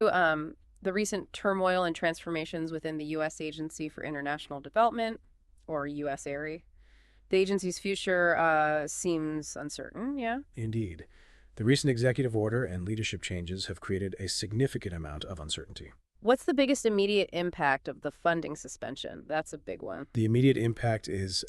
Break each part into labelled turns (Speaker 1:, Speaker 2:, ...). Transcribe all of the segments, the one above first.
Speaker 1: the recent turmoil and transformations within the U.S. Agency for International Development, or USARI. The agency's future seems uncertain, yeah?
Speaker 2: Indeed. The recent executive order and leadership changes have created a significant amount of uncertainty.
Speaker 1: What's the biggest immediate impact of the funding suspension? That's a big one.
Speaker 2: The immediate impact is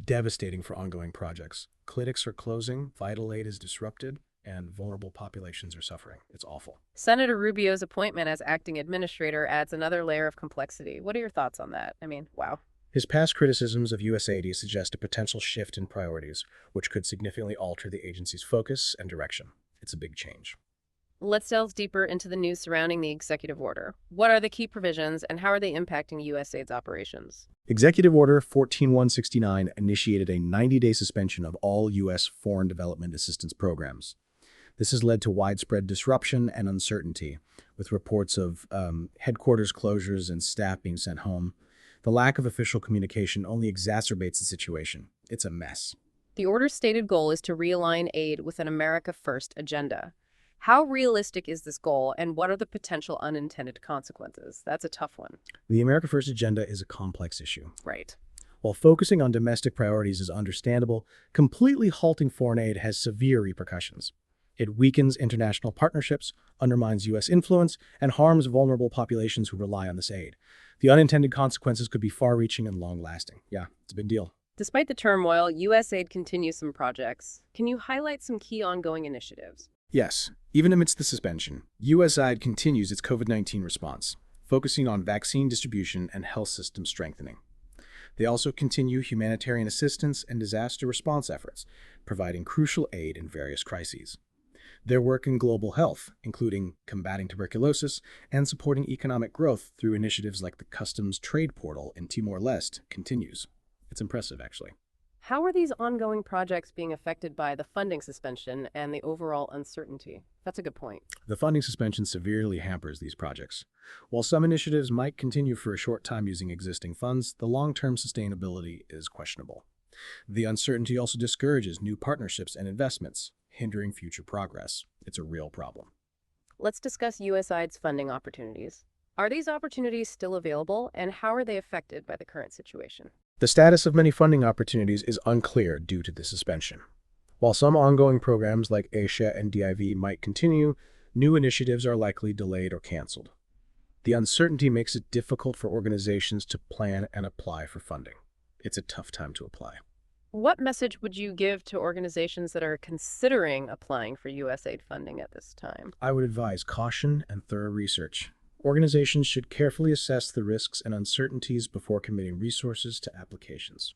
Speaker 2: devastating for ongoing projects. Clinics are closing, vital aid is disrupted, and vulnerable populations are suffering. It's awful.
Speaker 1: Senator Rubio's appointment as acting administrator adds another layer of complexity. What are your thoughts on that? I mean, wow.
Speaker 2: His past criticisms of USAID suggest a potential shift in priorities, which could significantly alter the agency's focus and direction. It's a big change.
Speaker 1: Let's delve deeper into the news surrounding the executive order. What are the key provisions, and how are they impacting USAID's operations?
Speaker 2: Executive Order 14169 initiated a 90-day suspension of all U.S. foreign development assistance programs. This has led to widespread disruption and uncertainty, with reports of headquarters closures and staff being sent home. The lack of official communication only exacerbates the situation. It's a mess.
Speaker 1: The order's stated goal is to realign aid with an America First agenda. How realistic is this goal, and what are the potential unintended consequences? That's a tough one.
Speaker 2: The America First agenda is a complex issue.
Speaker 1: Right.
Speaker 2: While focusing on domestic priorities is understandable, completely halting foreign aid has severe repercussions. It weakens international partnerships, undermines U.S. influence, and harms vulnerable populations who rely on this aid. The unintended consequences could be far-reaching and long-lasting. Yeah, it's a big deal.
Speaker 1: Despite the turmoil, USAID continues some projects. Can you highlight some key ongoing initiatives?
Speaker 2: Yes, even amidst the suspension, USAID continues its COVID-19 response, focusing on vaccine distribution and health system strengthening. They also continue humanitarian assistance and disaster response efforts, providing crucial aid in various crises. Their work in global health, including combating tuberculosis and supporting economic growth through initiatives like the Customs Trade Portal in Timor-Leste, continues. It's impressive, actually.
Speaker 1: How are these ongoing projects being affected by the funding suspension and the overall uncertainty? That's a good point.
Speaker 2: The funding suspension severely hampers these projects. While some initiatives might continue for a short time using existing funds, the long-term sustainability is questionable. The uncertainty also discourages new partnerships and investments, hindering future progress. It's a real problem.
Speaker 1: Let's discuss USAID's funding opportunities. Are these opportunities still available, and how are they affected by the current situation?
Speaker 2: The status of many funding opportunities is unclear due to the suspension. While some ongoing programs like ASIA and DIV might continue, new initiatives are likely delayed or canceled. The uncertainty makes it difficult for organizations to plan and apply for funding. It's a tough time to apply.
Speaker 1: What message would you give to organizations that are considering applying for USAID funding at this time?
Speaker 2: I would advise caution and thorough research. Organizations should carefully assess the risks and uncertainties before committing resources to applications.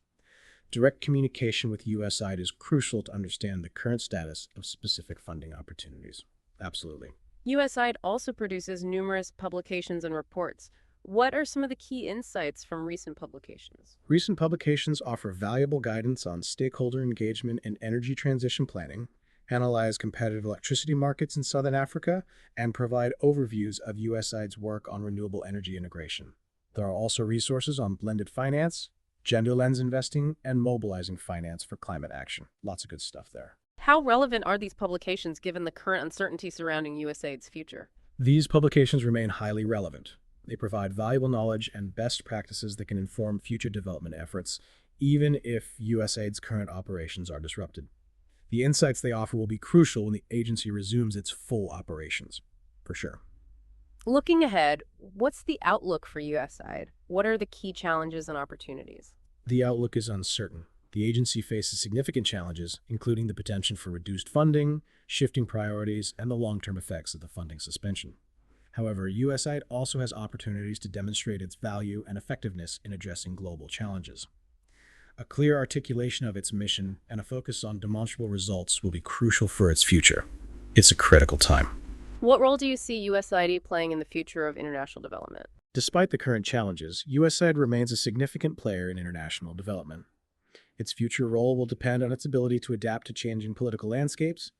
Speaker 2: Direct communication with USAID is crucial to understand the current status of specific funding opportunities. Absolutely.
Speaker 1: USAID also produces numerous publications and reports. What are some of the key insights from recent publications?
Speaker 2: Recent publications offer valuable guidance on stakeholder engagement in energy transition planning, analyze competitive electricity markets in Southern Africa, and provide overviews of USAID's work on renewable energy integration. There are also resources on blended finance, gender lens investing, and mobilizing finance for climate action. Lots of good stuff there.
Speaker 1: How relevant are these publications given the current uncertainty surrounding USAID's future?
Speaker 2: These publications remain highly relevant. They provide valuable knowledge and best practices that can inform future development efforts, even if USAID's current operations are disrupted. The insights they offer will be crucial when the agency resumes its full operations, for sure.
Speaker 1: Looking ahead, what's the outlook for USAID? What are the key challenges and opportunities?
Speaker 2: The outlook is uncertain. The agency faces significant challenges, including the potential for reduced funding, shifting priorities, and the long-term effects of the funding suspension. However, USAID also has opportunities to demonstrate its value and effectiveness in addressing global challenges. A clear articulation of its mission and a focus on demonstrable results will be crucial for its future. It's a critical time.
Speaker 1: What role do you see USAID playing in the future of international development?
Speaker 2: Despite the current challenges, USAID remains a significant player in international development. Its future role will depend on its ability to adapt to changing political landscapes,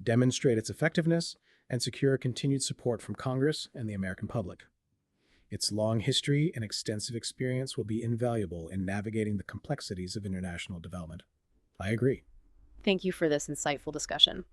Speaker 2: demonstrate its effectiveness, and secure continued support from Congress and the American public. Its long history and extensive experience will be invaluable in navigating the complexities of international development. I agree.
Speaker 1: Thank you for this insightful discussion.